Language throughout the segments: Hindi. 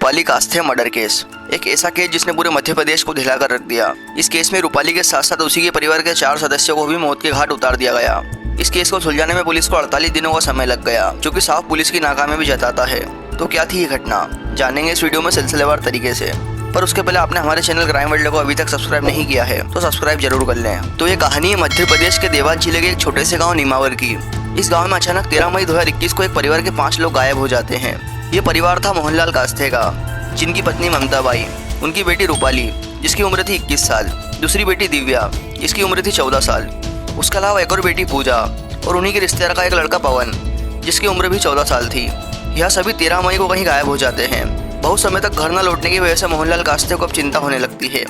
रूपाली कास्थे मर्डर केस, एक ऐसा केस जिसने पूरे मध्य प्रदेश को हिलाकर रख दिया। इस केस में रूपाली के साथ साथ उसी के परिवार के 4 सदस्यों को भी मौत के घाट उतार दिया गया। इस केस को सुलझाने में पुलिस को 48 दिनों का समय लग गया, जो कि साफ पुलिस की नाकामी भी जताता है। तो क्या थी ये घटना, जानेंगे इस वीडियो में सिलसिलेवार तरीके से। पर उसके पहले आपने हमारे चैनल क्राइम वर्ल्ड को अभी तक सब्सक्राइब नहीं किया है तो सब्सक्राइब जरूर कर लें। तो ये कहानी है मध्य प्रदेश के देवास जिले के एक छोटे से गाँव नीमावर की। इस गाँव में अचानक 13 मई 2021 को एक परिवार के 5 लोग गायब हो जाते हैं। ये परिवार था मोहनलाल कास्थे का, जिनकी पत्नी ममता बाई, उनकी बेटी रूपाली जिसकी उम्र थी 21 साल, दूसरी बेटी दिव्या जिसकी उम्र थी 14 साल, उसके अलावा एक और बेटी पूजा और उन्हीं के रिश्तेदार का एक लड़का पवन जिसकी उम्र भी 14 साल थी। यह सभी 13 मई को कहीं गायब हो जाते हैं। बहुत समय तक घर न लौटने की वजह से मोहनलाल कास्थे को अब चिंता होने लगती है।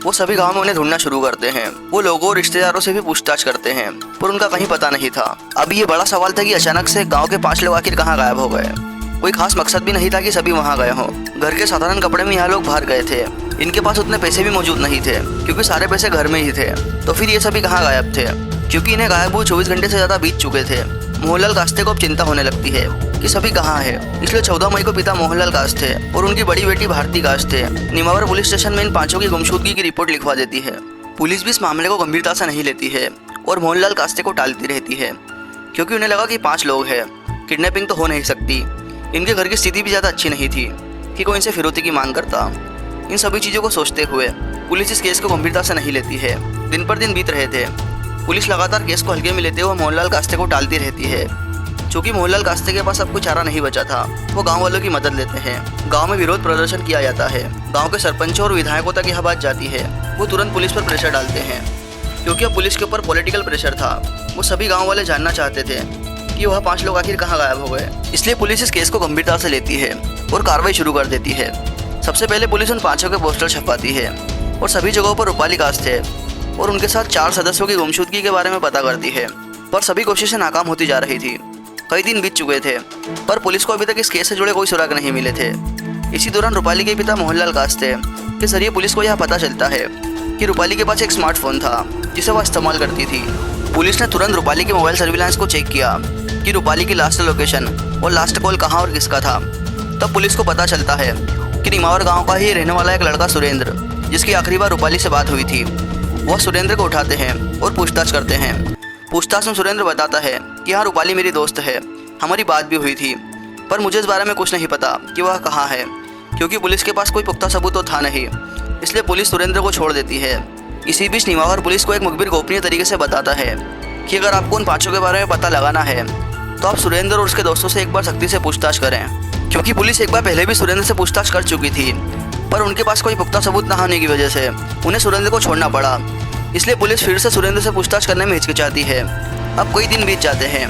वो सभी गांव में उन्हें ढूंढना शुरू करते हैं। वो लोगों और रिश्तेदारों से भी पूछताछ करते हैं, पर उनका कहीं पता नहीं था। अब ये बड़ा सवाल था कि अचानक से गांव के 5 लोग आखिर कहाँ गायब हो गए। कोई खास मकसद भी नहीं था कि सभी वहाँ गए हों। घर के साधारण कपड़े में यहाँ लोग बाहर गए थे। इनके पास उतने पैसे भी मौजूद नहीं थे क्योंकि सारे पैसे घर में ही थे। तो फिर ये सभी कहाँ गायब थे? क्योंकि इन्हें गायब हुए 24 घंटे से ज़्यादा बीत चुके थे। मोहनलाल कास्थे को अब चिंता होने लगती है कि सभी कहाँ है। इसलिए 14 मई को पिता मोहनलाल कास्थे और उनकी बड़ी बेटी भारती कास्थे नीमावर पुलिस स्टेशन में इन 5 की गुमशुदगी की रिपोर्ट लिखवा देती है। पुलिस भी इस मामले को गंभीरता से नहीं लेती है और मोहनलाल कास्थे को टालती रहती है, क्योंकि उन्हें लगा कि 5 लोग हैं, किडनैपिंग तो हो नहीं सकती। इनके घर की स्थिति भी ज़्यादा अच्छी नहीं थी कि कोई इनसे फिरौती की मांग करता। इन सभी चीज़ों को सोचते हुए पुलिस इस केस को गंभीरता से नहीं लेती है। दिन पर दिन बीत रहे थे। पुलिस लगातार केस को हल्के में लेते हुए मोहनलाल कास्थे को टालती रहती है। चूँकि मोहनलाल कास्थे के पास अब कोई चारा नहीं बचा था, वो गांव वालों की मदद लेते हैं। गांव में विरोध प्रदर्शन किया जाता है। गांव के सरपंचों और विधायकों तक यह बात जाती है। वो तुरंत पुलिस पर प्रेशर डालते हैं, क्योंकि अब पुलिस के ऊपर पॉलिटिकल प्रेशर था। वो सभी गाँव वाले जानना चाहते थे कि वह 5 लोग आखिर कहाँ गायब हो गए। इसलिए पुलिस इस केस को गंभीरता से लेती है और कार्रवाई शुरू कर देती है। सबसे पहले पुलिस उन 5 के पोस्टर छपवाती है और सभी जगहों पर रूपाली कास्थे और उनके साथ 4 सदस्यों की गुमशुदगी के बारे में पता करती है। पर सभी कोशिशें नाकाम होती जा रही थी। कई दिन बीत चुके थे, पर पुलिस को अभी तक इस केस से जुड़े कोई सुराग नहीं मिले थे। इसी दौरान रूपाली के पिता मोहनलाल कास्थे के जरिए पुलिस को यह पता चलता है कि रूपाली के पास एक स्मार्टफोन था जिसे वह इस्तेमाल करती थी। पुलिस ने तुरंत रूपाली के मोबाइल सर्विलांस को चेक किया कि रूपाली की लास्ट लोकेशन और लास्ट कॉल कहाँ और किसका था। तब पुलिस को पता चलता है कि नीमावर गांव का ही रहने वाला एक लड़का सुरेंद्र, जिसकी आखिरी बार रूपाली से बात हुई थी, वह सुरेंद्र को उठाते हैं और पूछताछ करते हैं। पूछताछ में सुरेंद्र बताता है कि हाँ, रूपाली मेरी दोस्त है, हमारी बात भी हुई थी, पर मुझे इस बारे में कुछ नहीं पता कि वह कहाँ है, क्योंकि पुलिस के पास कोई पुख्ता सबूत तो था नहीं। इसलिए पुलिस सुरेंद्र को छोड़ देती है। इसी बीच नीमावर पुलिस को एक मुखबिर गोपनीय तरीके से बताता है कि अगर आपको उन 5 के बारे में पता लगाना है तो आप सुरेंद्र और उसके दोस्तों से एक बार सख्ती से पूछताछ करें, क्योंकि पुलिस एक बार पहले भी सुरेंद्र से पूछताछ कर चुकी थी, पर उनके पास कोई पुख्ता सबूत न होने की वजह से उन्हें सुरेंद्र को छोड़ना पड़ा। इसलिए पुलिस फिर से सुरेंद्र से पूछताछ करने में हिचकिचाती है। अब कई दिन बीत जाते हैं,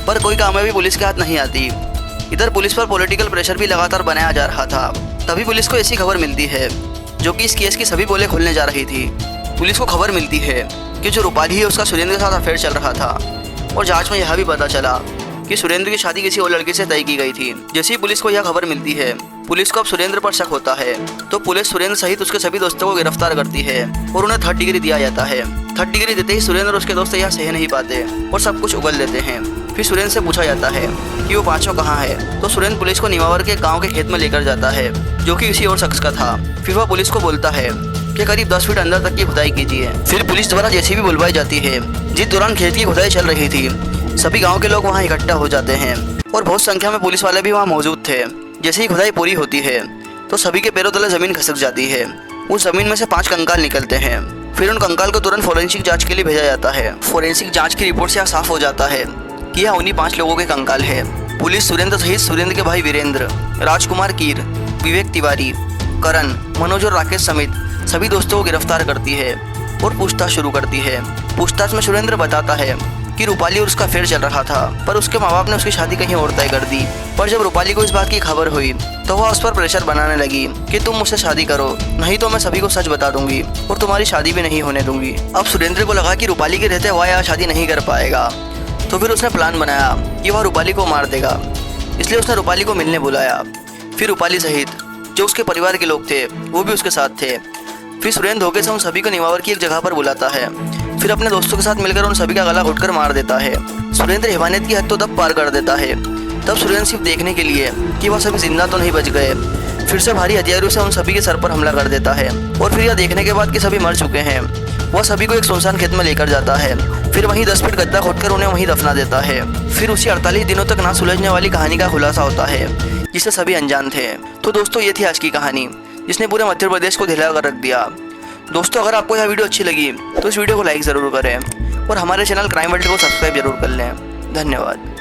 पर कोई कामयाबी पुलिस के हाथ नहीं आती। इधर पुलिस पर पॉलिटिकल प्रेशर भी लगातार बनाया जा रहा था। तभी पुलिस को ऐसी खबर मिलती है जो कि इस केस की सभी पोलें खोलने जा रही थी। पुलिस को खबर मिलती है कि जो रूपाली है उसका सुरेंद्र के साथ अफेयर चल रहा था, और जांच में यह भी पता चला कि सुरेंद्र की शादी किसी और लड़के से तय की गई थी। जैसे ही पुलिस को यह खबर मिलती है, पुलिस को अब सुरेंद्र पर शक होता है, तो पुलिस सुरेंद्र सहित उसके सभी दोस्तों को गिरफ्तार करती है और उन्हें 3rd डिग्री दिया जाता है। 3rd डिग्री देते ही सुरेंद्र और उसके दोस्त यह सह नहीं पाते और सब कुछ उगल देते हैं। फिर सुरेंद्र से पूछा जाता है कि वो 5 कहाँ है, तो सुरेंद्र पुलिस को नीमावर के गाँव के खेत में लेकर जाता है, जो कि किसी और शख्स का था। फिर वह पुलिस को बोलता है कि करीब 10 फीट अंदर तक की खुदाई कीजिए। फिर पुलिस द्वारा जेसीबी बुलवाई जाती है। जिस दौरान खेत की खुदाई चल रही थी, सभी गांव के लोग वहां इकट्ठा हो जाते हैं और बहुत संख्या में पुलिस वाले भी वहां मौजूद थे। जैसे ही खुदाई पूरी होती है तो सभी के पैरों तले जमीन खिसक जाती है। उस जमीन में से 5 कंकाल निकलते हैं। फिर उन कंकाल को तुरंत फोरेंसिक जांच के लिए भेजा जाता है। फोरेंसिक जांच की रिपोर्ट से यह साफ हो जाता है कि यह उन्हीं 5 लोगों के कंकाल है। पुलिस सुरेंद्र सहित सुरेंद्र के भाई वीरेंद्र, राजकुमार कीर, विवेक तिवारी, करण, मनोज और राकेश समेत सभी दोस्तों को गिरफ्तार करती है और पूछताछ शुरू करती है। पूछताछ में सुरेंद्र बताता है कि रूपाली और उसका अफेयर चल रहा था, पर उसके माँ बाप ने उसकी शादी कहीं और तय कर दी। पर जब रूपाली को इस बात की खबर हुई तो वह उस पर प्रेशर बनाने लगी कि तुम मुझसे शादी करो, नहीं तो मैं सभी को सच बता दूंगी और तुम्हारी शादी भी नहीं होने दूंगी। अब सुरेंद्र को लगा कि रूपाली के रहते वह यहाँ शादी नहीं कर पाएगा, तो फिर उसने प्लान बनाया कि वह रूपाली को मार देगा। इसलिए उसने रूपाली को मिलने बुलाया। फिर रूपाली सहित जो उसके परिवार के लोग थे वो भी उसके साथ थे। फिर सुरेंद्र धोखे से उन सभी को नीमावर की एक जगह पर बुलाता है। फिर अपने दोस्तों के साथ मिलकर उन सभी का गला घोटकर मार देता है। सुरेंद्र हैवानियत की हद तो तब पार कर देता है। तब सुरेंद्र सिर्फ देखने के लिए कि वह सभी जिंदा तो नहीं बच गए, फिर से भारी हथियारों से उन सभी के सर पर हमला कर देता है और फिर यह देखने के बाद कि सभी मर चुके हैं वह सभी को एक सुनसान खेत में लेकर जाता है। फिर वहीं 10 फीट गड्ढा खोदकर उन्हें वहीं दफना देता है। फिर उसी 48 दिनों तक ना सुलझने वाली कहानी का खुलासा होता है जिसे सभी अनजान थे। तो दोस्तों ये थी आज की कहानी जिसने पूरे मध्य प्रदेश को हिला कर रख दिया। दोस्तों अगर आपको यह वीडियो अच्छी लगी तो इस वीडियो को लाइक ज़रूर करें और हमारे चैनल क्राइम वर्ल्ड को सब्सक्राइब जरूर कर लें। धन्यवाद।